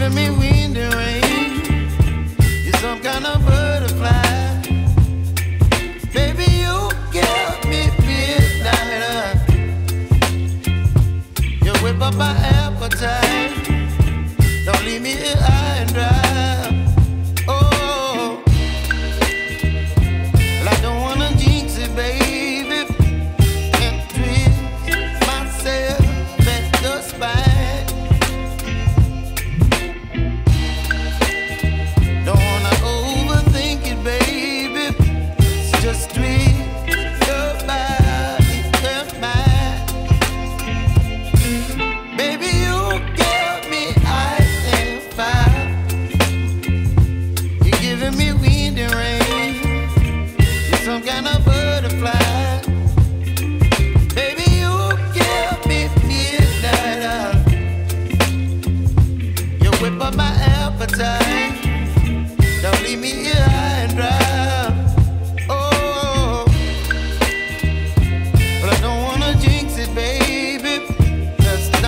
giving me wind and rain. You're some kind of butterfly. Baby, you give me midnight. You whip up my appetite. Don't leave me here high and dry. Oh, well, I don't wanna jinx it, baby, and twist myself at the spine. Don't wanna overthink it, baby. It's just twist your body and mine. Baby, you give me ice and fire. You're giving me wind and rain. You're some kind of bird.